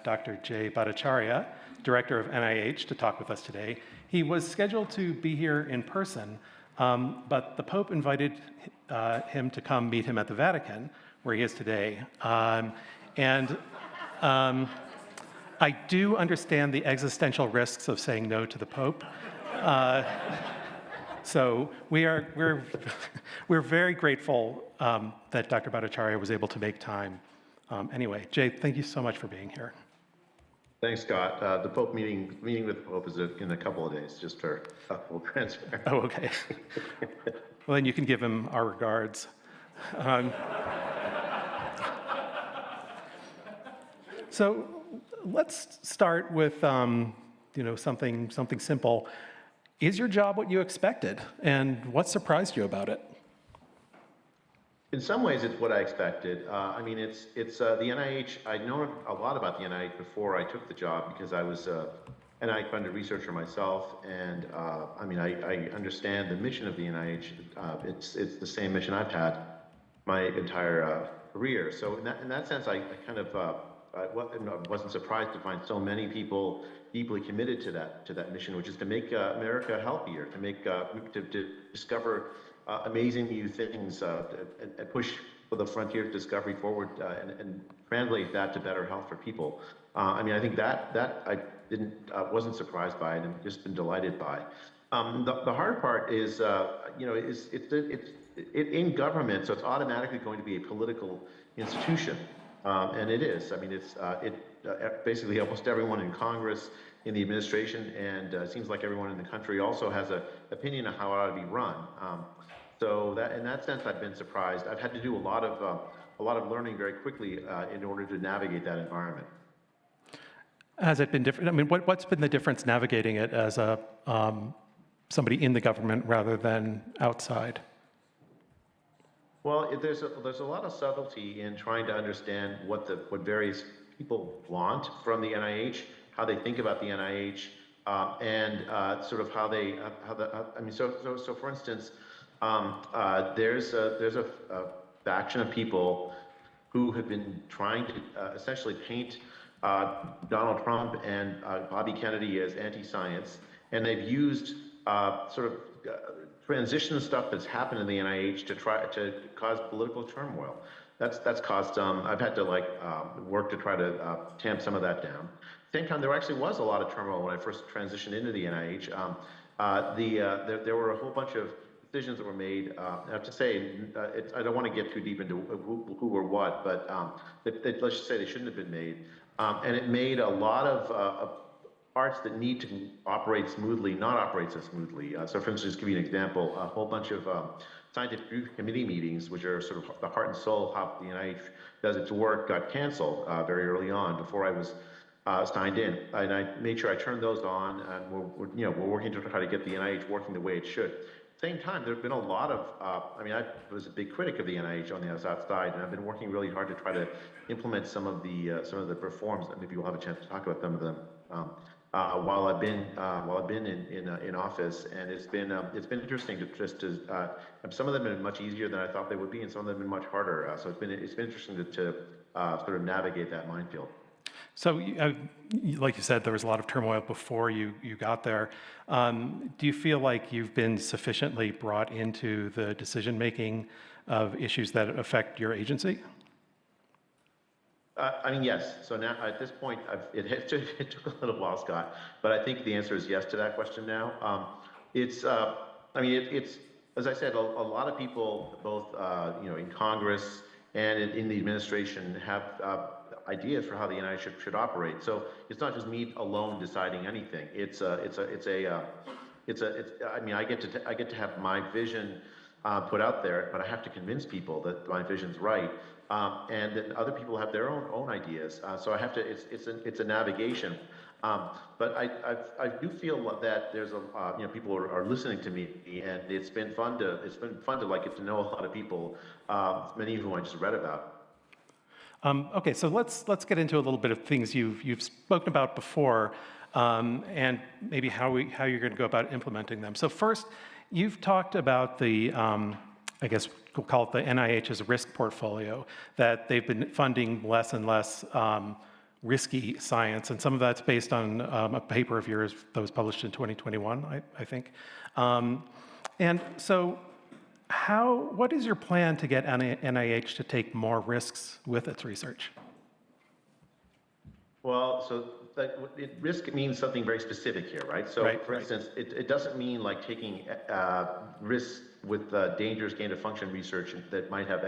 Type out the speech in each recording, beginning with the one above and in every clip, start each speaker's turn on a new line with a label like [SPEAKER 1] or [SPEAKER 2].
[SPEAKER 1] Dr. Jay Bhattacharya, director of NIH, to talk with us today. He was scheduled to be here in person, but the Pope invited him to come meet him at the Vatican, where he is today. I do understand the existential risks of saying no to the Pope. So we're very grateful that Dr. Bhattacharya was able to make time. Anyway, Jay, thank you so much for being here.
[SPEAKER 2] Thanks, Scott. The Pope meeting with the Pope is in a couple of days, just for full transparency.
[SPEAKER 1] Oh, okay. Well, then you can give him our regards. So let's start with something simple. Is your job what you expected, and what surprised you about it?
[SPEAKER 2] In some ways, it's what I expected. It's the NIH. I'd known a lot about the NIH before I took the job because I was NIH-funded researcher myself, and I understand the mission of the NIH. It's the same mission I've had my entire career. So in that sense, I kind of I wasn't surprised to find so many people deeply committed to that mission, which is to make America healthier, to discover amazing new things, and push for the frontier of discovery forward, and translate that to better health for people. I think that I wasn't surprised by, and I've just been delighted by. The hard part is, it's in government, so it's automatically going to be a political institution. And it is. Basically almost everyone in Congress, in the administration, and it seems like everyone in the country also has an opinion of how it ought to be run. So that, in that sense, I've been surprised. I've had to do a lot of learning very quickly in order to navigate that environment.
[SPEAKER 1] Has it been different? What's been the difference navigating it as somebody in the government rather than outside?
[SPEAKER 2] Well, there's a lot of subtlety in trying to understand what various people want from the NIH, how they think about the NIH, and sort of how they So for instance, there's a faction of people who have been trying to essentially paint Donald Trump and Bobby Kennedy as anti-science, and they've used transition stuff that's happened in the NIH to try to cause political turmoil. That's caused I've had to work to try to tamp some of that down. At the same time, there actually was a lot of turmoil when I first transitioned into the NIH. There were a whole bunch of decisions that were made. I have to say, I don't want to get too deep into who or what, but let's just say they shouldn't have been made. And it made a lot of parts that need to operate smoothly not operate so smoothly. So for instance, to give you an example, a whole bunch of scientific review committee meetings, which are sort of the heart and soul of how the NIH does its work, got canceled very early on before I was signed in. And I made sure I turned those on, and we're working to try to get the NIH working the way it should. At the same time, there have been a lot of, I was a big critic of the NIH on the outside, and I've been working really hard to try to implement some of the reforms that maybe we'll have a chance to talk about some of them. While I've been in office, and it's been interesting to some of them have been much easier than I thought they would be, and some of them have been much harder. So it's been interesting to sort of navigate that minefield.
[SPEAKER 1] So, like you said, there was a lot of turmoil before you got there. Do you feel like you've been sufficiently brought into the decision making of issues that affect your agency?
[SPEAKER 2] Yes. So now at this point, it took a little while, Scott, but I think the answer is yes to that question now. It's as I said, a lot of people, both in Congress and in the administration, have ideas for how the NIH should operate. So it's not just me alone deciding anything. I get to have my vision put out there, but I have to convince people that my vision's right. And then other people have their own ideas. So I have to. It's a navigation. But I do feel that there's people are listening to me, and it's been fun to get to know a lot of people, many of whom I just read about.
[SPEAKER 1] Okay, so let's get into a little bit of things you've spoken about before, and maybe how you're going to go about implementing them. So first, you've talked about the I guess we'll call it the NIH's risk portfolio, that they've been funding less and less risky science, and some of that's based on a paper of yours that was published in 2021, I think. And so what is your plan to get NIH to take more risks with its research?
[SPEAKER 2] Well, so risk means something very specific here, right? So, for instance, it doesn't mean like taking risks with dangerous gain-of-function research that might cause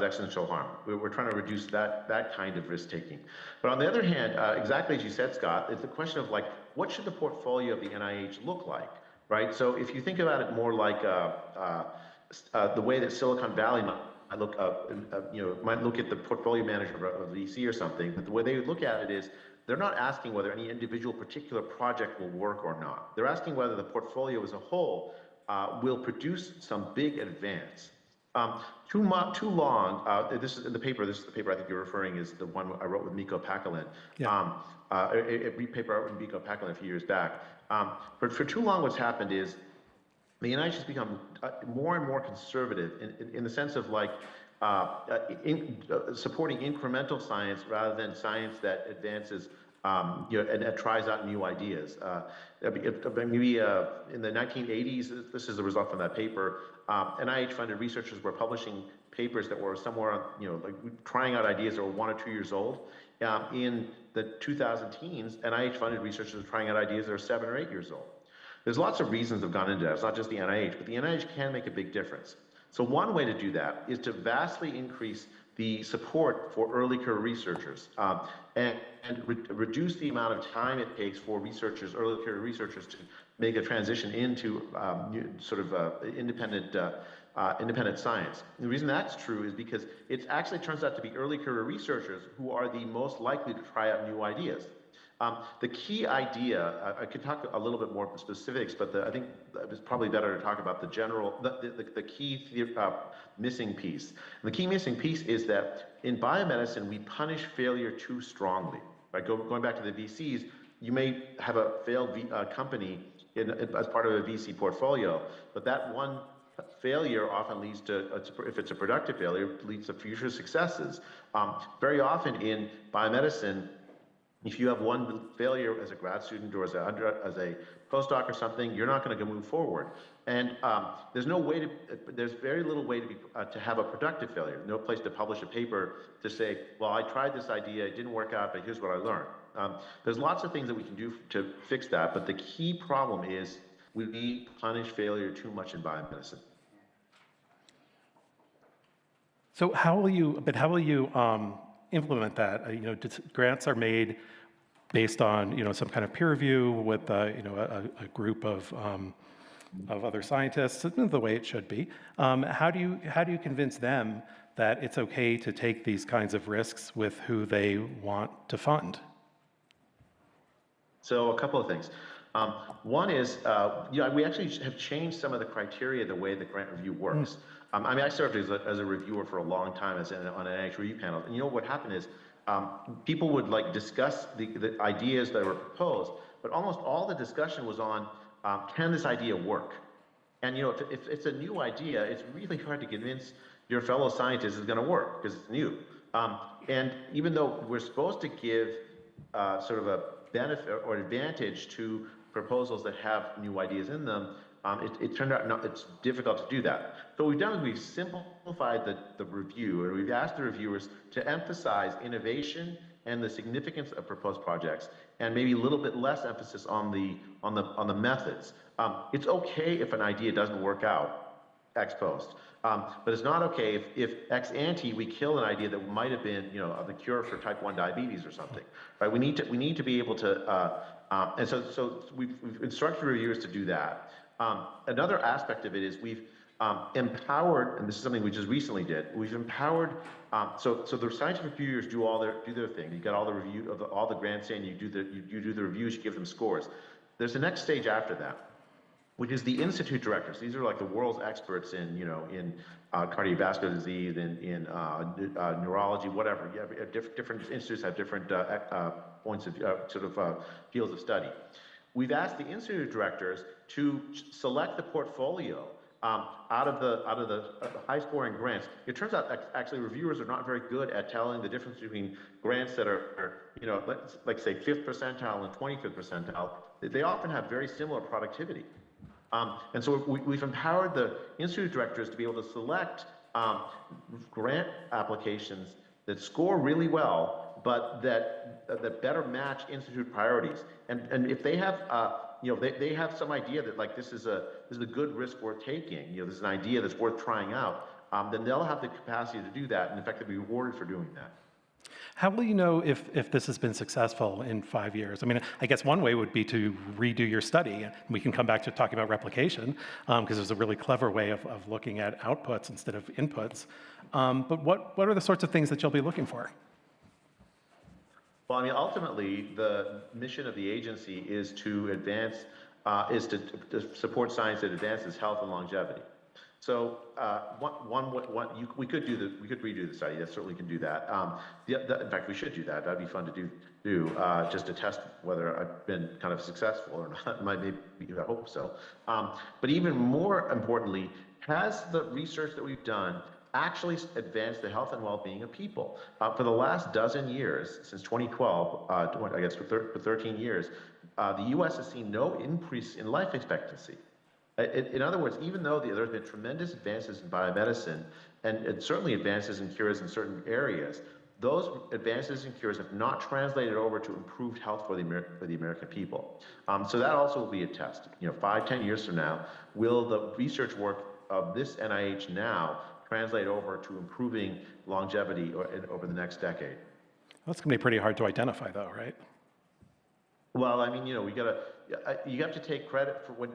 [SPEAKER 2] existential harm. We're trying to reduce that kind of risk-taking. But on the other hand, exactly as you said, Scott, it's a question of like, what should the portfolio of the NIH look like, right? So if you think about it more like the way that Silicon Valley might look at the portfolio manager of a VC or something, but the way they look at it is they're not asking whether any individual particular project will work or not. They're asking whether the portfolio as a whole will produce some big advance. Too long, this is the paper I think you're referring is the one I wrote with Mikko Pakalin.
[SPEAKER 1] Yeah.
[SPEAKER 2] A paper I wrote with Mikko Pakalin a few years back. But for too long what's happened is the NIH has become more and more conservative in the sense of like supporting incremental science rather than science that advances and tries out new ideas. Maybe in the 1980s, this is the result from that paper, NIH-funded researchers were publishing papers that were somewhere, like trying out ideas that were 1 or 2 years old. In the 2000 teens, NIH-funded researchers were trying out ideas that are 7 or 8 years old. There's lots of reasons that have gone into that. It's not just the NIH, but the NIH can make a big difference. So one way to do that is to vastly increase the support for early career researchers and reduce the amount of time it takes for early career researchers to make a transition into independent science. And the reason that's true is because it actually turns out to be early career researchers who are the most likely to try out new ideas. The key idea, I could talk a little bit more specifics, but I think it's probably better to talk about the general, the key missing piece. And the key missing piece is that in biomedicine, we punish failure too strongly. Right? Going back to the VCs, you may have a failed company as part of a VC portfolio, but that one failure often leads to, if it's a productive failure, leads to future successes. Very often in biomedicine, if you have one failure as a grad student or as a postdoc or something, you're not going to move forward. And there's very little way to have a productive failure. No place to publish a paper to say, well, I tried this idea, it didn't work out, but here's what I learned. There's lots of things that we can do to fix that, but the key problem is we punish failure too much in biomedicine.
[SPEAKER 1] So how will you implement that? Grants are made based on some kind of peer review with a group of other scientists, the way it should be. How do you convince them that it's okay to take these kinds of risks with who they want to fund?
[SPEAKER 2] So a couple of things. One is, we actually have changed some of the criteria, the way the grant review works. I served as a reviewer for a long time on an NIH review panel, and what happened is people would discuss the ideas that were proposed, but almost all the discussion was on can this idea work? And if it's a new idea, it's really hard to convince your fellow scientists it's going to work because it's new. And even though we're supposed to give sort of a benefit or advantage to proposals that have new ideas in them, it turned out it's difficult to do that. So what we've done is we've simplified the review, and we've asked the reviewers to emphasize innovation and the significance of proposed projects, and maybe a little bit less emphasis on the methods. It's okay if an idea doesn't work out ex post, but it's not okay if ex ante we kill an idea that might have been the cure for type 1 diabetes or something. Right? We need to be able to, and so we've instructed reviewers to do that. Another aspect of it is we've empowered, and this is something we just recently did. We've empowered. So the scientific reviewers do their thing. You got all the review of all the grants in. You do the reviews. You give them scores. There's the next stage after that, which is the institute directors. These are like the world's experts in cardiovascular disease, in neurology, whatever. You have different institutes have different points of fields of study. We've asked the institute directors to select the portfolio out of the high-scoring grants, it turns out actually reviewers are not very good at telling the difference between grants that are, like say 5th percentile and 25th percentile. They often have very similar productivity. And so we've empowered the institute directors to be able to select grant applications that score really well, but that better match institute priorities. And if they have, they have some idea that like this is a good risk worth taking. This is an idea that's worth trying out. Then they'll have the capacity to do that, and in fact, they'll be rewarded for doing that.
[SPEAKER 1] How will you know if this has been successful in 5 years? I mean, I guess one way would be to redo your study. And we can come back to talking about replication, because there's a really clever way of looking at outputs instead of inputs. But what are the sorts of things that you'll be looking for?
[SPEAKER 2] Well, I mean, ultimately, the mission of the agency is to advance, to support science that advances health and longevity. So we could redo the study. That certainly can do that. In fact, we should do that. That'd be fun to do just to test whether I've been kind of successful or not. Maybe I hope so. But even more importantly, has the research that we've done actually advanced the health and well-being of people? For the last dozen years, since 2012, I guess for 13 years, the U.S. has seen no increase in life expectancy. In other words, even though there's been tremendous advances in biomedicine and certainly advances in cures in certain areas, those advances in cures have not translated over to improved health for the American people. So that also will be a test. 5-10 years from now, will the research work of this NIH now translate over to improving longevity over the next decade?
[SPEAKER 1] That's going to be pretty hard to identify, though, right?
[SPEAKER 2] Well, I mean, you have to take credit for when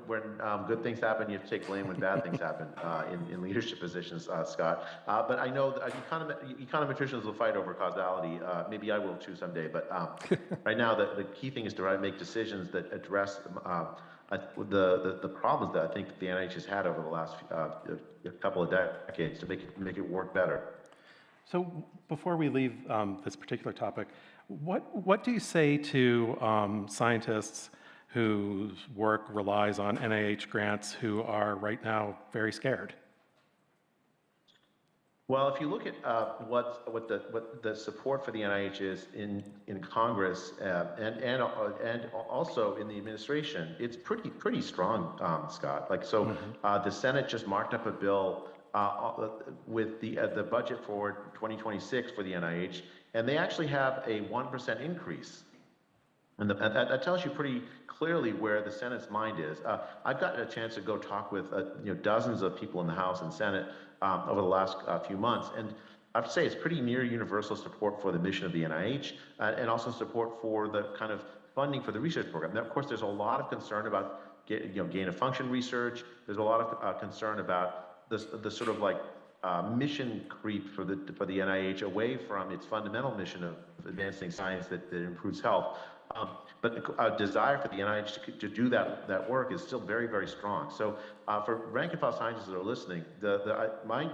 [SPEAKER 2] good things happen. You have to take blame when bad things happen in leadership positions, Scott. But I know that econometricians will fight over causality. Maybe I will too someday. But right now, the key thing is to make decisions that address the problems that I think the NIH has had over the last couple of decades to make it work better.
[SPEAKER 1] So before we leave this particular topic, what do you say to scientists whose work relies on NIH grants who are right now very scared?
[SPEAKER 2] Well, if you look at what the support for the NIH is in Congress and also in the administration, it's pretty strong, Scott. Like so, the Senate just marked up a bill with the budget for 2026 for the NIH, and they actually have a 1% increase. And that tells you pretty clearly where the Senate's mind is. I've gotten a chance to go talk with dozens of people in the House and Senate over the last few months, and I have to say it's pretty near universal support for the mission of the NIH and also support for the kind of funding for the research program. Now, of course, there's a lot of concern about gain of function research. There's a lot of concern about the sort of like mission creep for the NIH away from its fundamental mission of advancing science that improves health. But a desire for the NIH to do that work is still very, very strong. So for rank and file scientists that are listening, my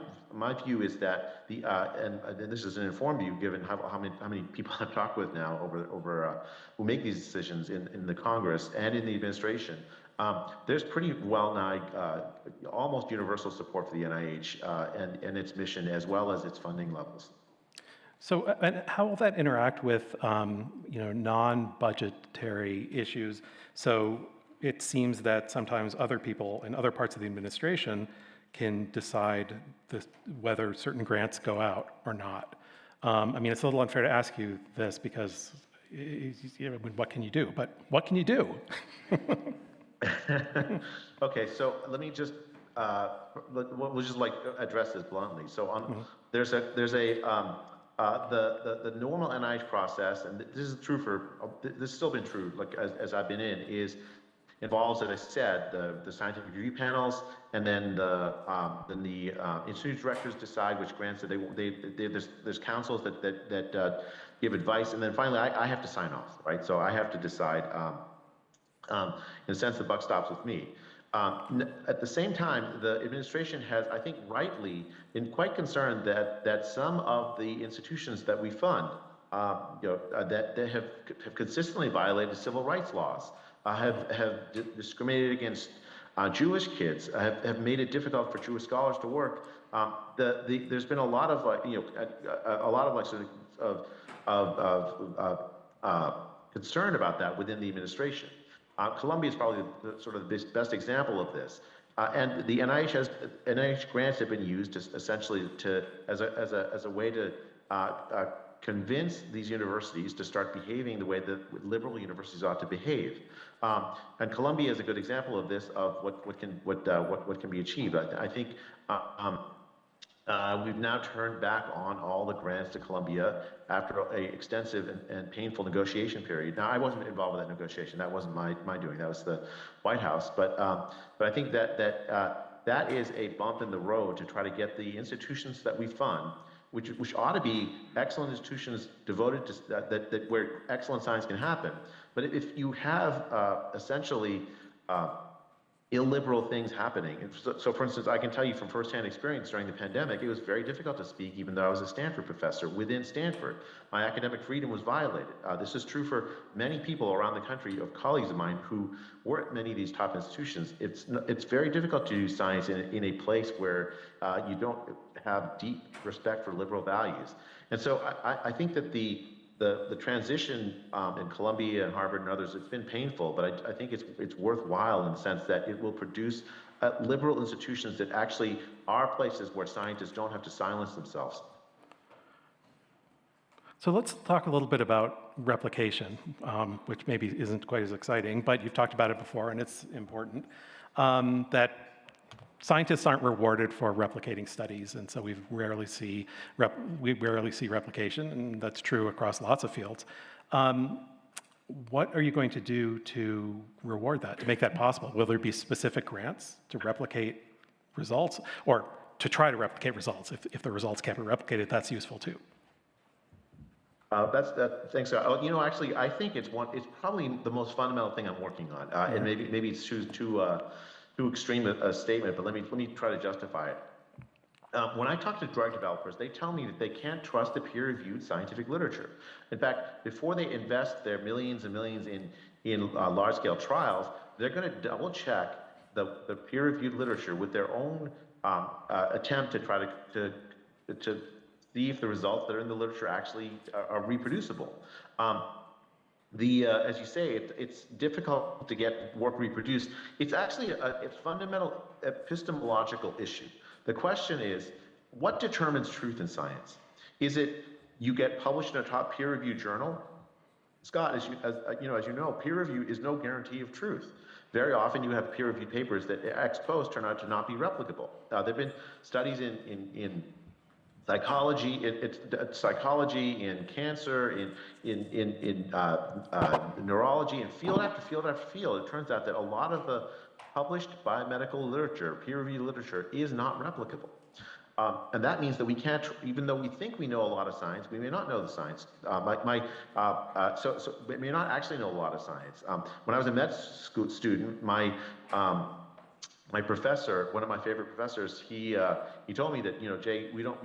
[SPEAKER 2] view is that and this is an informed view given how many people I've talked with now over who make these decisions in the Congress and in the administration. There's pretty well nigh almost universal support for the NIH and its mission as well as its funding levels.
[SPEAKER 1] So, and how will that interact with, non-budgetary issues? So it seems that sometimes other people in other parts of the administration can decide whether certain grants go out or not. I mean, it's a little unfair to ask you this because, what can you do? But what can you do?
[SPEAKER 2] Okay, so let me just we'll just like address this bluntly. So there's the normal NIH process, and this is true this has still been true, like as I've been involves, as I said, the scientific review panels, and then the institute directors decide which grants that there's councils that give advice, and then finally I have to sign off, right? So I have to decide. In a sense, the buck stops with me. At the same time, the administration has, I think, rightly been quite concerned that some of the institutions that we fund, that have consistently violated civil rights laws, have discriminated against Jewish kids have made it difficult for Jewish scholars to work. There's been a lot of a lot of like sort of concern about that within the administration. Columbia is probably sort of the best example of this. And the NIH grants have been used essentially as a way to convince these universities to start behaving the way that liberal universities ought to behave. And Columbia is a good example of this, of what can be achieved. I think we've now turned back on all the grants to Columbia after an extensive and painful negotiation period. Now, I wasn't involved with that negotiation. That wasn't my doing. That was the White House. But I think that is a bump in the road to try to get the institutions that we fund, which ought to be excellent institutions devoted to that where excellent science can happen. But if you have essentially illiberal things happening. So for instance, I can tell you from firsthand experience during the pandemic, it was very difficult to speak even though I was a Stanford professor within Stanford. My academic freedom was violated. This is true for many people around the country, of colleagues of mine who were at many of these top institutions. It's very difficult to do science in a place where you don't have deep respect for liberal values. And so I think that the transition in Columbia and Harvard and others, it's been painful, but I think it's worthwhile in the sense that it will produce liberal institutions that actually are places where scientists don't have to silence themselves.
[SPEAKER 1] So let's talk a little bit about replication, which maybe isn't quite as exciting, but you've talked about it before and it's important, that scientists aren't rewarded for replicating studies, and so we rarely see replication, and that's true across lots of fields. What are you going to do to reward that, to make that possible? Will there be specific grants to replicate results, or to try to replicate results? If the results can't be replicated, that's useful too.
[SPEAKER 2] Thanks. Actually, I think it's probably the most fundamental thing I'm working on, and maybe it's too extreme a statement, but let me try to justify it. When I talk to drug developers, they tell me that they can't trust the peer-reviewed scientific literature. In fact, before they invest their millions and millions in large-scale trials, they're going to double-check the peer-reviewed literature with their own attempt to try to see if the results that are in the literature actually are reproducible. As you say, it's difficult to get work reproduced. It's actually a fundamental epistemological issue. The question is, what determines truth in science? Is it you get published in a top peer-reviewed journal? Scott, as you know, peer review is no guarantee of truth. Very often you have peer-reviewed papers that ex post turn out to not be replicable. There have been studies in psychology, psychology, in cancer, in neurology, and field after field after field. It turns out that a lot of the published biomedical literature, peer-reviewed literature, is not replicable. And that means that we can't, even though we think we know a lot of science, we may not know the science. So we may not actually know a lot of science. When I was a med school student, my professor, one of my favorite professors, he told me that, Jay, we don't,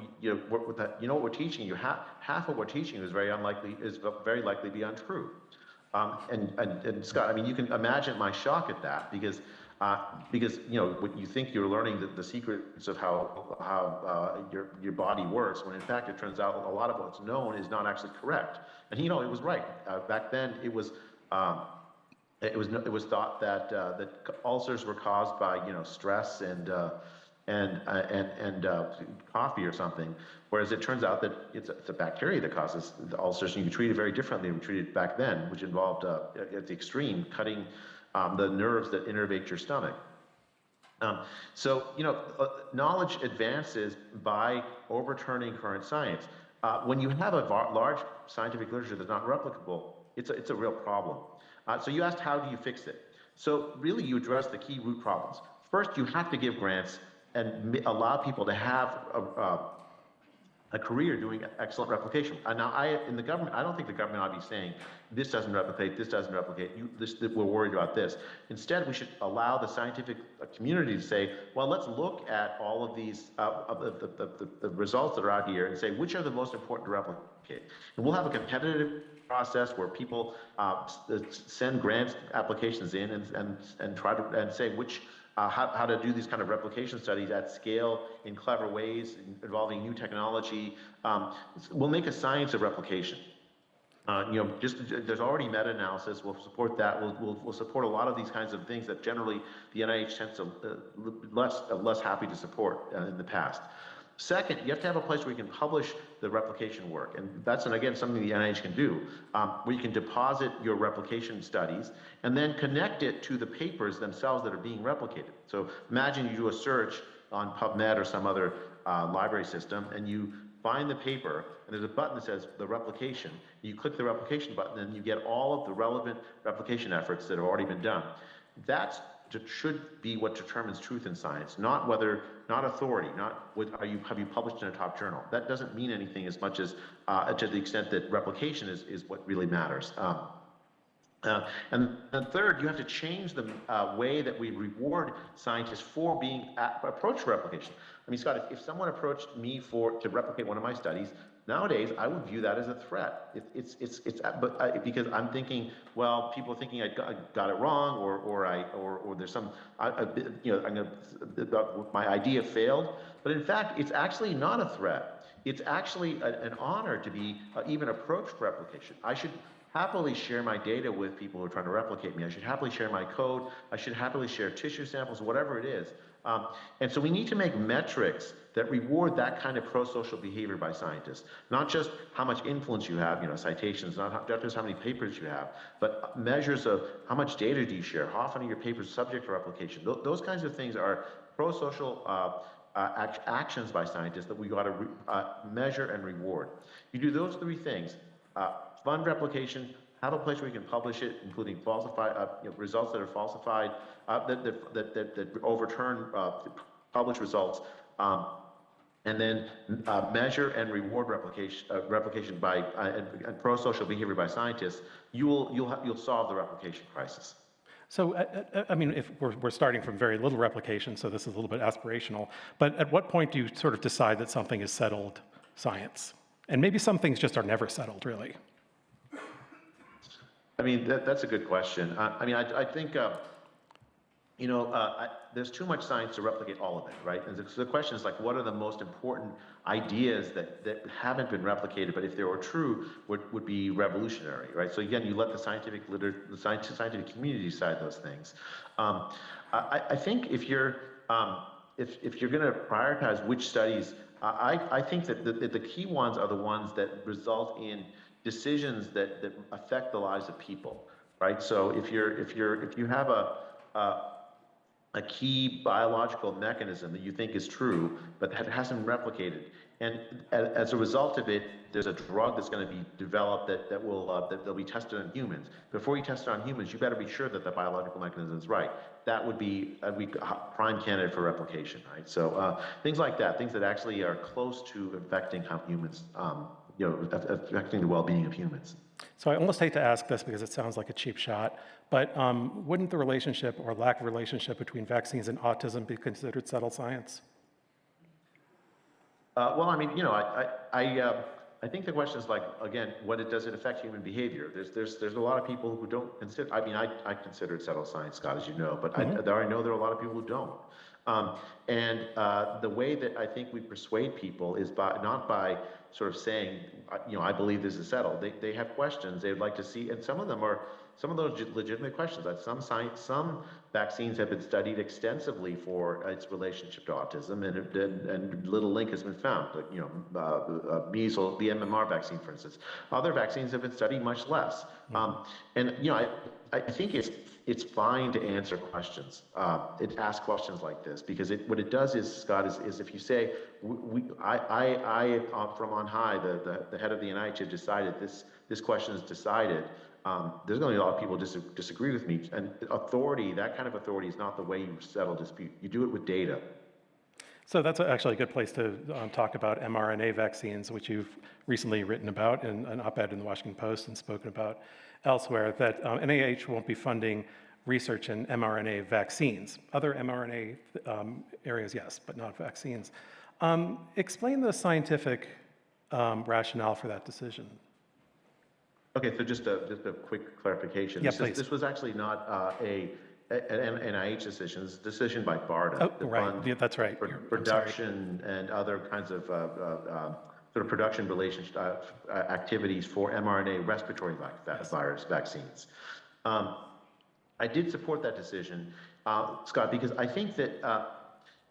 [SPEAKER 2] what we're teaching you, half of what we're teaching you is very likely to be untrue. And Scott, I mean, you can imagine my shock at that because what you think you're learning the secrets of how your body works, when in fact it turns out a lot of what's known is not actually correct. And it was right. Back then it was thought that ulcers were caused by stress and coffee or something, whereas it turns out that it's a bacteria that causes the ulcers, and you treat it very differently than we treated back then, which involved at the extreme cutting the nerves that innervate your stomach. Knowledge advances by overturning current science. When you have a large scientific literature that's not replicable, it's a real problem. So you asked, how do you fix it? So really, you address the key root problems. First, you have to give grants and allow people to have a career doing excellent replication. Now, in the government, I don't think the government ought to be saying, this doesn't replicate, we're worried about this. Instead, we should allow the scientific community to say, well, let's look at all of these, the results that are out here and say, which are the most important to replicate? And we'll have a competitive process where people send grant applications in and try to say which how to do these kind of replication studies at scale in clever ways involving new technology. We'll make a science of replication. There's already meta-analysis. We'll support that. We'll support a lot of these kinds of things that generally the NIH tends to less happy to support in the past. Second, you have to have a place where you can publish the replication work, and that's, and again, something the NIH can do, where you can deposit your replication studies and then connect it to the papers themselves that are being replicated. So imagine you do a search on PubMed or some other library system, and you find the paper, and there's a button that says the replication. You click the replication button, and you get all of the relevant replication efforts that have already been done. That should be what determines truth in science, not authority, not have you published in a top journal. That doesn't mean anything as much as to the extent that replication is what really matters. And then third, you have to change the way that we reward scientists for being approached replication. I mean, Scott, if someone approached me to replicate one of my studies, nowadays I would view that as a threat. Because I'm thinking, well, people are thinking I got it wrong, or there's some, my idea failed. But in fact, it's actually not a threat. It's actually an honor to be even approached replication. I should happily share my data with people who are trying to replicate me. I should happily share my code. I should happily share tissue samples, whatever it is. And so we need to make metrics that reward that kind of pro-social behavior by scientists. Not just how much influence you have, citations, not just how many papers you have, but measures of how much data do you share, how often are your papers subject to replication. Those kinds of things are pro-social actions by scientists that we got to measure and reward. You do those three things. Fund replication, have a place where you can publish it, including falsified results that are falsified, that overturn published results, and then measure and reward replication by and pro-social behavior by scientists. You'll solve the replication crisis.
[SPEAKER 1] So, I mean, if we're starting from very little replication, so this is a little bit aspirational, but at what point do you sort of decide that something is settled science? And maybe some things just are never settled, really.
[SPEAKER 2] I mean, that's a good question. I think, there's too much science to replicate all of it, right? And so the question is, like, what are the most important ideas that haven't been replicated, but if they were true, would be revolutionary, right? So again, you let the scientific community decide those things. I think if you're going to prioritize which studies, I think that the key ones are the ones that result in decisions that affect the lives of people, right? So if you have a key biological mechanism that you think is true, but that hasn't been replicated, and as a result of it, there's a drug that's going to be developed that'll be tested on humans. Before you test it on humans, you better be sure that the biological mechanism is right. That would be a prime candidate for replication, right? So things like that, things that actually are close to affecting how humans, affecting the well-being of humans.
[SPEAKER 1] So I almost hate to ask this because it sounds like a cheap shot, but wouldn't the relationship or lack of relationship between vaccines and autism be considered settled science?
[SPEAKER 2] Well, I mean, I think the question is, like, again, does it affect human behavior? There's a lot of people who don't consider. I mean, I consider it settled science, Scott, as you know, but I know there are a lot of people who don't. And the way that I think we persuade people is not by sort of saying, I believe this is settled. They have questions they would like to see, and some of those legitimate questions. Like some vaccines have been studied extensively for its relationship to autism, and little link has been found. Like, measles, the MMR vaccine, for instance. Other vaccines have been studied much less. I think it's fine to answer questions. It asks questions like this because what it does is, Scott, is if you say, I from on high, the head of the NIH have decided this question is decided. There's going to be a lot of people disagree with me, and authority, that kind of authority, is not the way you settle dispute. You do it with data.
[SPEAKER 1] So that's actually a good place to talk about mRNA vaccines, which you've recently written about in an op-ed in the Washington Post and spoken about elsewhere, that NIH won't be funding research in mRNA vaccines. Other mRNA areas, yes, but not vaccines. Explain the scientific rationale for that decision. Okay,
[SPEAKER 2] so just a quick clarification.
[SPEAKER 1] Yeah, please.
[SPEAKER 2] This was actually not a an NIH decision. It's a decision by BARDA
[SPEAKER 1] Oh,
[SPEAKER 2] to
[SPEAKER 1] right.
[SPEAKER 2] fund
[SPEAKER 1] Yeah, that's right. I'm sorry.
[SPEAKER 2] production and other kinds of sort of production relationship activities for mRNA respiratory virus vaccines. I did support that decision, Scott, because I think that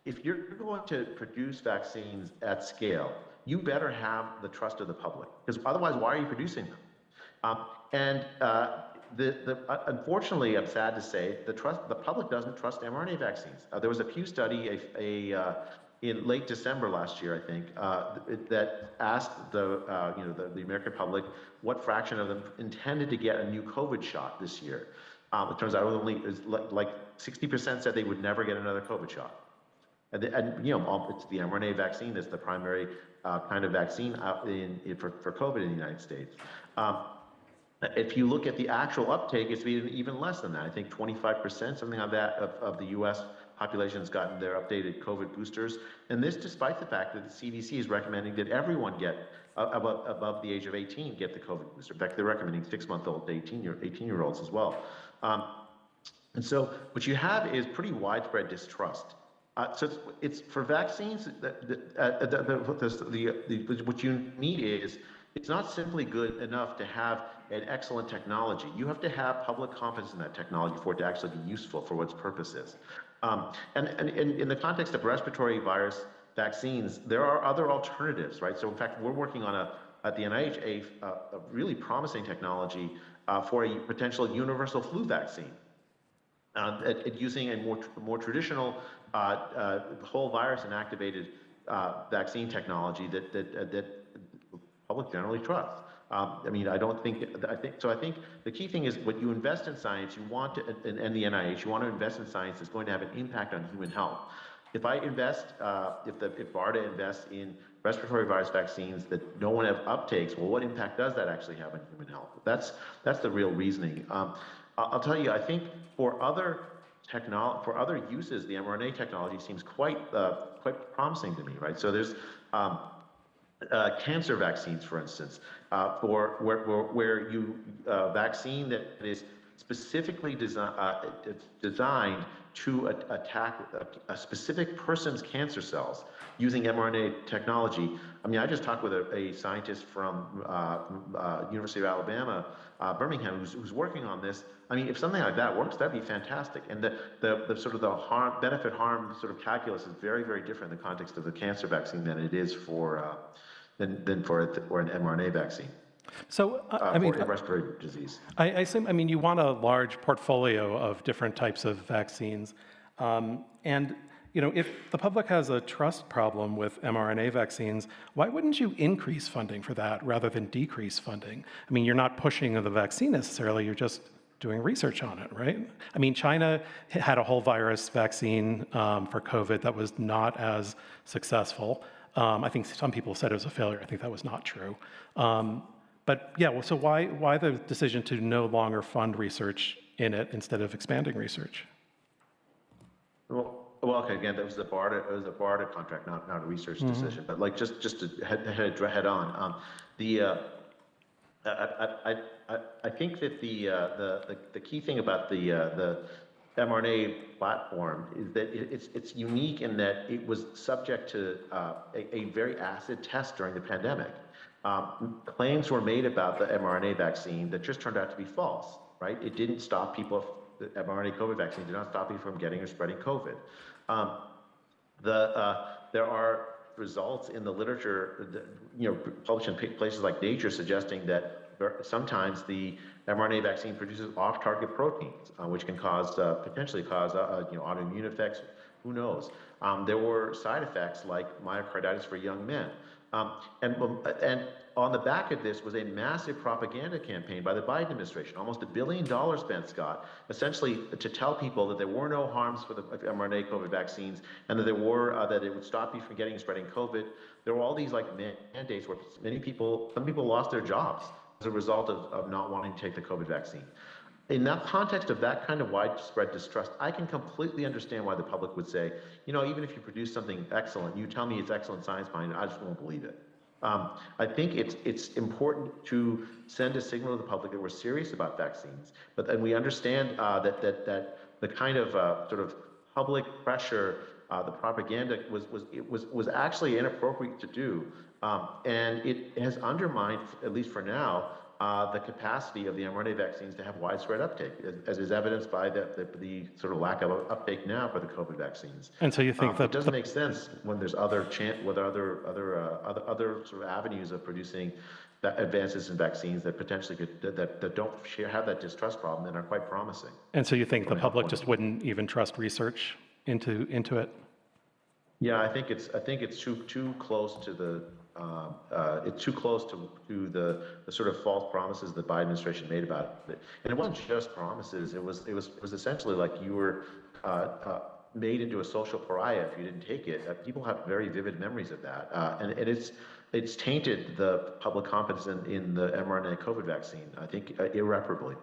[SPEAKER 2] if you're going to produce vaccines at scale, you better have the trust of the public, because otherwise, why are you producing them? And unfortunately, I'm sad to say, the public doesn't trust mRNA vaccines. There was a Pew study in late December last year, I think, that asked the American public what fraction of them intended to get a new COVID shot this year. It turns out only like 60% said they would never get another COVID shot. And it's the mRNA vaccine that's the primary kind of vaccine for COVID in the United States. If you look at the actual uptake, it's even less than that. I think 25%, something like that, of the U.S. population has gotten their updated COVID boosters. And this despite the fact that the CDC is recommending that everyone get, above the age of 18, get the COVID booster. In fact, they're recommending 6-month-old to 18-year-olds as well. And so what you have is pretty widespread distrust. So it's for vaccines, what you need is, it's not simply good enough to have an excellent technology. You have to have public confidence in that technology for it to actually be useful for what its purpose is. And in the context of respiratory virus vaccines, there are other alternatives, right? So in fact, we're working on at the NIH, a really promising technology for a potential universal flu vaccine. Using a more traditional whole virus inactivated vaccine technology that the public generally trusts. I think the key thing is when you invest in science, you want to, and the NIH, you want to invest in science that's going to have an impact on human health. If I invest, if BARDA invests in respiratory virus vaccines that no one uptakes, well, what impact does that actually have on human health? That's the real reasoning. I'll tell you, I think for other uses, the mRNA technology seems quite promising to me, right? So there's cancer vaccines, for instance, where you vaccine that is specifically designed to attack a specific person's cancer cells using mRNA technology. I mean, I just talked with a scientist from University of Alabama, Birmingham, who's working on this. I mean, if something like that works, that'd be fantastic. And the sort of the benefit harm sort of calculus is very, very different in the context of the cancer vaccine than it is for an mRNA vaccine.
[SPEAKER 1] So,
[SPEAKER 2] I mean, for respiratory disease.
[SPEAKER 1] I assume, I mean, you want a large portfolio of different types of vaccines. And, if the public has a trust problem with mRNA vaccines, why wouldn't you increase funding for that rather than decrease funding? I mean, you're not pushing the vaccine necessarily, you're just doing research on it, right? I mean, China had a whole virus vaccine for COVID that was not as successful. I think some people said it was a failure. I think that was not true. But yeah, well, so why the decision to no longer fund research in it instead of expanding research?
[SPEAKER 2] Well, okay. Again, that was a BARDA contract, not a research decision. But like just to head on, I think that the key thing about the mRNA platform is that it's unique in that it was subject to a very acid test during the pandemic. Claims were made about the mRNA vaccine that just turned out to be false, right? It didn't stop people, the mRNA COVID vaccine did not stop people from getting or spreading COVID. There are results in the literature, published in places like Nature suggesting that sometimes the mRNA vaccine produces off-target proteins, which can potentially cause autoimmune effects. Who knows? There were side effects like myocarditis for young men. And on the back of this was a massive propaganda campaign by the Biden administration, almost $1 billion spent, Scott, essentially to tell people that there were no harms for the mRNA COVID vaccines and that that it would stop you from getting and spreading COVID. There were all these mandates where some people lost their jobs as a result of not wanting to take the COVID vaccine. In that context of that kind of widespread distrust, I can completely understand why the public would say, even if you produce something excellent, you tell me it's excellent science behind it, I just won't believe it. I think it's important to send a signal to the public that we're serious about vaccines, but then we understand that the kind of sort of public pressure, the propaganda was actually inappropriate to do, and it has undermined, at least for now, the capacity of the mRNA vaccines to have widespread uptake, as is evidenced by the sort of lack of uptake now for the COVID vaccines.
[SPEAKER 1] And so you think that
[SPEAKER 2] it doesn't make sense when there's other sort of avenues of producing advances in vaccines that potentially that don't have that distrust problem and are quite promising.
[SPEAKER 1] and so you think the public just wouldn't even trust research into it?
[SPEAKER 2] Yeah, I think it's too close to the the sort of false promises the Biden administration made about it. And it wasn't just promises. It was essentially like you were made into a social pariah if you didn't take it. People have very vivid memories of that, and it's tainted the public confidence in the mRNA COVID vaccine, I think, irreparably.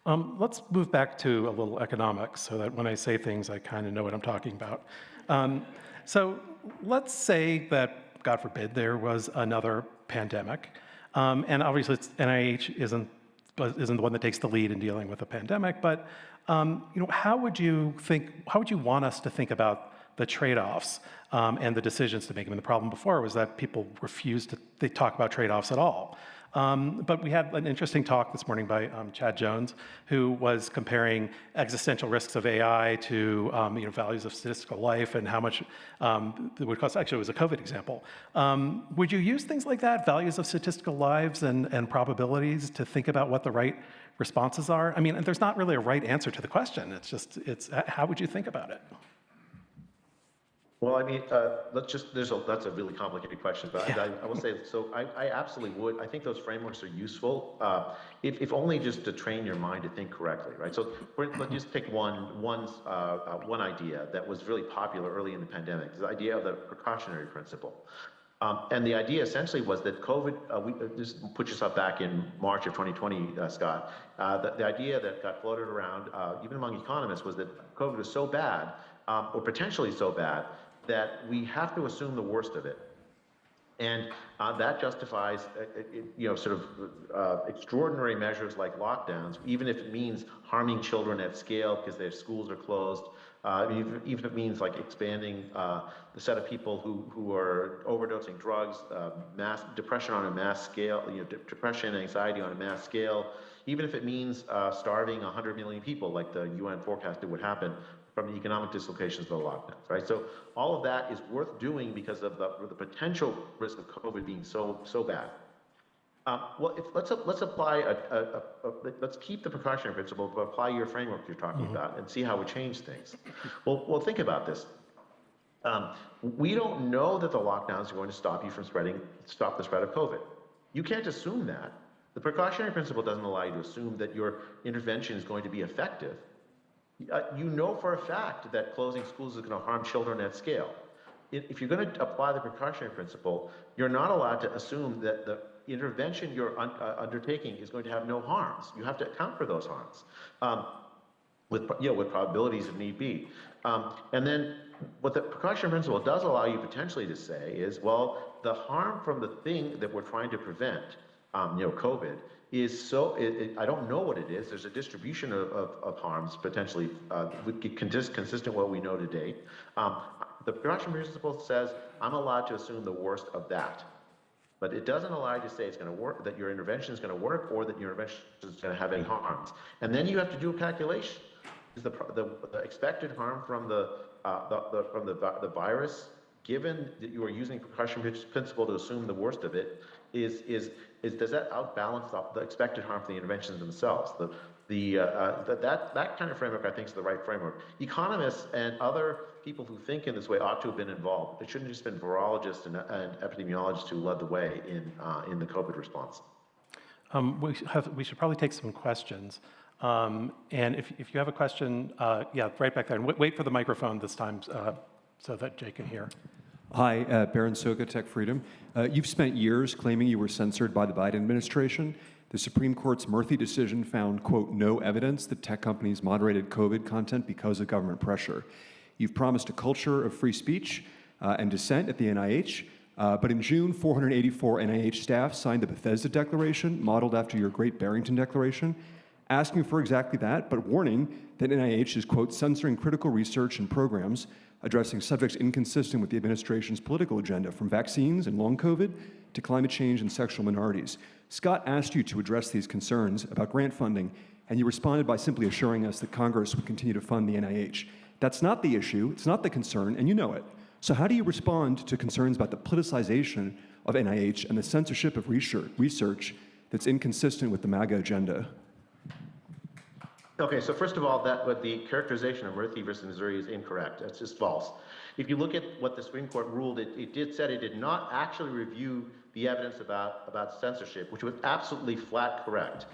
[SPEAKER 1] Let's move back to a little economics so that when I say things, I kind of know what I'm talking about. So let's say that, God forbid, there was another pandemic, and obviously NIH isn't the one that takes the lead in dealing with a pandemic. But how would you want us to think about the trade-offs and the decisions to make them? And the problem before was that people refused to talk about trade-offs at all. But we had an interesting talk this morning by Chad Jones, who was comparing existential risks of AI to values of statistical life and how much it would cost. Actually, it was a COVID example. Would you use things like that, values of statistical lives and probabilities, to think about what the right responses are? I mean, and there's not really a right answer to the question. It's how would you think about it?
[SPEAKER 2] Well, I mean, that's a really complicated question, but yeah. I will say, so I absolutely would. I think those frameworks are useful, if only just to train your mind to think correctly, right? So let's just pick one idea that was really popular early in the pandemic, the idea of the precautionary principle. And the idea essentially was that COVID, just put yourself back in March of 2020, Scott, the idea that got floated around, even among economists, was that COVID was so bad, or potentially so bad, that we have to assume the worst of it. And that justifies, sort of extraordinary measures like lockdowns, even if it means harming children at scale because their schools are closed, even if it means like expanding the set of people who are overdosing drugs, mass depression on a mass scale, depression, anxiety on a mass scale, even if it means starving 100 million people, like the UN forecasted would happen from the economic dislocations of the lockdowns, right? So all of that is worth doing because of the potential risk of COVID being so bad. Well, let's apply let's keep the precautionary principle, but apply your framework you're talking about and see how we change things. Well, think about this. We don't know that the lockdowns are going to stop the spread of COVID. You can't assume that. The precautionary principle doesn't allow you to assume that your intervention is going to be effective. You know for a fact that closing schools is going to harm children at scale. If you're going to apply the precautionary principle, you're not allowed to assume that the intervention you're undertaking is going to have no harms. You have to account for those harms with probabilities if need be. And then what the precautionary principle does allow you potentially to say is, well, the harm from the thing that we're trying to prevent, COVID, is so, I don't know what it is. There's a distribution of harms potentially consistent with what we know to date. The precautionary principle says I'm allowed to assume the worst of that, but it doesn't allow you to say it's going to work, that your intervention is going to work, or that your intervention is going to have any harms. And then you have to do a calculation. Is the expected harm from the virus, given that you are using precautionary principle to assume the worst of it, does that outbalance the expected harm from the interventions themselves? That kind of framework, I think, is the right framework. Economists and other people who think in this way ought to have been involved. It shouldn't have just been virologists and epidemiologists who led the way in the COVID response.
[SPEAKER 1] We should probably take some questions. And if you have a question, right back there. And wait for the microphone this time so that Jay can hear.
[SPEAKER 3] Hi, Baron Soga, Tech Freedom. You've spent years claiming you were censored by the Biden administration. The Supreme Court's Murphy decision found, quote, no evidence that tech companies moderated COVID content because of government pressure. You've promised a culture of free speech and dissent at the NIH. But in June, 484 NIH staff signed the Bethesda Declaration, modeled after your Great Barrington Declaration, asking for exactly that, but warning that NIH is, quote, censoring critical research and programs addressing subjects inconsistent with the administration's political agenda, from vaccines and long COVID to climate change and sexual minorities. Scott asked you to address these concerns about grant funding, and you responded by simply assuring us that Congress would continue to fund the NIH. That's not the issue, it's not the concern, and you know it. So how do you respond to concerns about the politicization of NIH and the censorship of research that's inconsistent with the MAGA agenda?
[SPEAKER 2] Okay, so first of all, the characterization of Murphy versus Missouri is incorrect. That's just false. If you look at what the Supreme Court ruled, it did not actually review the evidence about censorship, which was absolutely flat correct.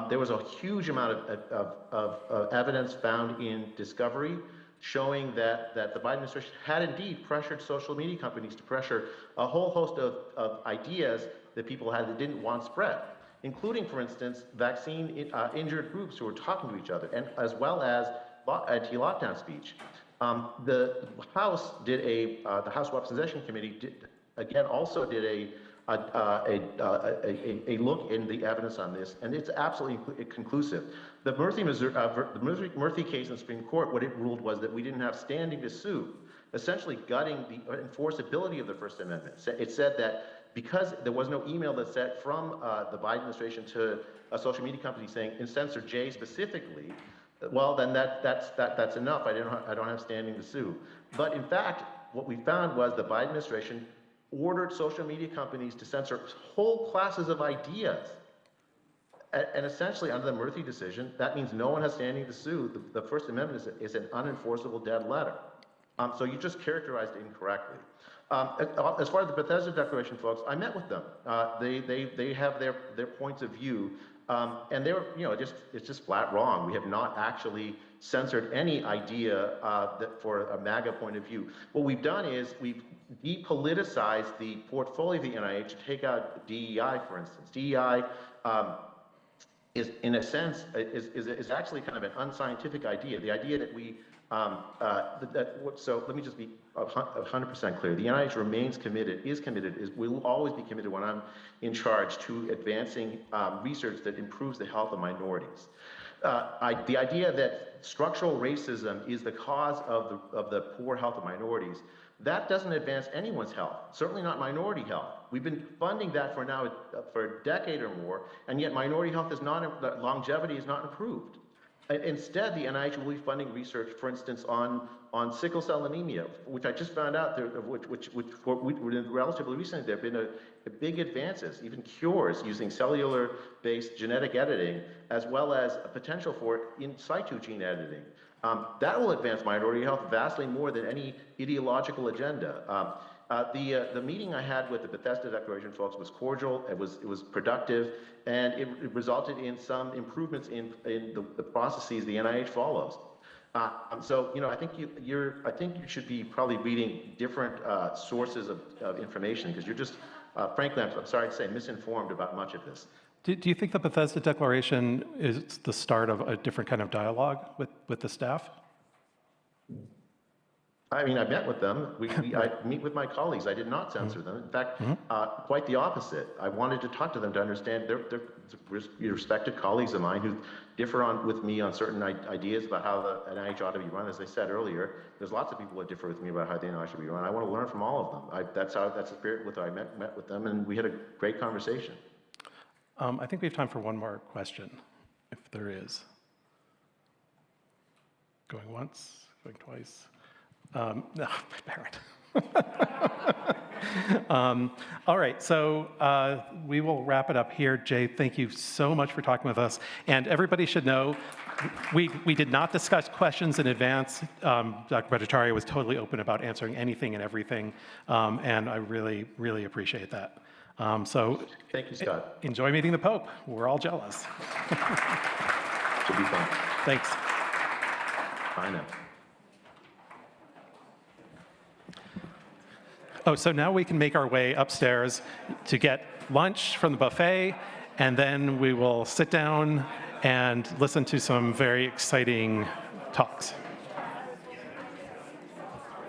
[SPEAKER 2] There was a huge amount of evidence found in discovery showing that the Biden administration had indeed pressured social media companies to pressure a whole host of ideas that people had that didn't want spread, including, for instance, vaccine injured groups who were talking to each other, and as well as anti-lockdown speech. The House did the House Weaponization Committee also did a look in the evidence on this, and it's absolutely conclusive. The Murphy case in the Supreme Court, what it ruled was that we didn't have standing to sue, essentially gutting the enforceability of the First Amendment. It said that because there was no email that said from the Biden administration to a social media company saying, and censor Jay specifically, well, then that's enough. I don't have standing to sue. But in fact, what we found was the Biden administration ordered social media companies to censor whole classes of ideas. And essentially, under the Murphy decision, that means no one has standing to sue. The First Amendment is an unenforceable dead letter. So you just characterized it incorrectly. As far as the Bethesda Declaration, folks, I met with them. They have their points of view, and they're, it's just flat wrong. We have not actually censored any idea for a MAGA point of view. What we've done is we've depoliticized the portfolio of the NIH to take out DEI, for instance. DEI is, in a sense, is actually kind of an unscientific idea. The idea that we, so let me just be 100% clear. The NIH remains committed, will always be committed when I'm in charge to advancing research that improves the health of minorities. The idea that structural racism is the cause of the poor health of minorities, that doesn't advance anyone's health, certainly not minority health. We've been funding that for a decade or more, and yet minority health longevity is not improved. Instead, the NIH will be funding research, for instance, on sickle cell anemia, which I just found out, which relatively recently there have been big advances, even cures using cellular-based genetic editing, as well as a potential for in situ gene editing. That will advance minority health vastly more than any ideological agenda. The meeting I had with the Bethesda Declaration folks was cordial, it was productive, and it resulted in some improvements in the processes the NIH follows. So, I think you should be probably reading different sources of information, because you're just, frankly, I'm sorry to say, misinformed about much of this.
[SPEAKER 1] Do you think the Bethesda Declaration is the start of a different kind of dialogue with the staff?
[SPEAKER 2] I mean, I met with them. I meet with my colleagues. I did not censor them. In fact, quite the opposite. I wanted to talk to them to understand they're respected colleagues of mine who differ with me on certain ideas about how the NIH ought to be run. As I said earlier, there's lots of people that differ with me about how the NIH should be run. I want to learn from all of them. That's the spirit with which I met with them, and we had a great conversation.
[SPEAKER 1] I think we have time for one more question, if there is. Going once, going twice. No, Barrett. All right, so we will wrap it up here. Jay, thank you so much for talking with us. And everybody should know, we did not discuss questions in advance. Dr. Bhattacharya was totally open about answering anything and everything, and I really, really appreciate that. So
[SPEAKER 2] thank you, Scott.
[SPEAKER 1] Enjoy meeting the Pope. We're all jealous.
[SPEAKER 2] Should be fun.
[SPEAKER 1] Thanks.
[SPEAKER 2] Bye now.
[SPEAKER 1] Oh, so now we can make our way upstairs to get lunch from the buffet, and then we will sit down and listen to some very exciting talks.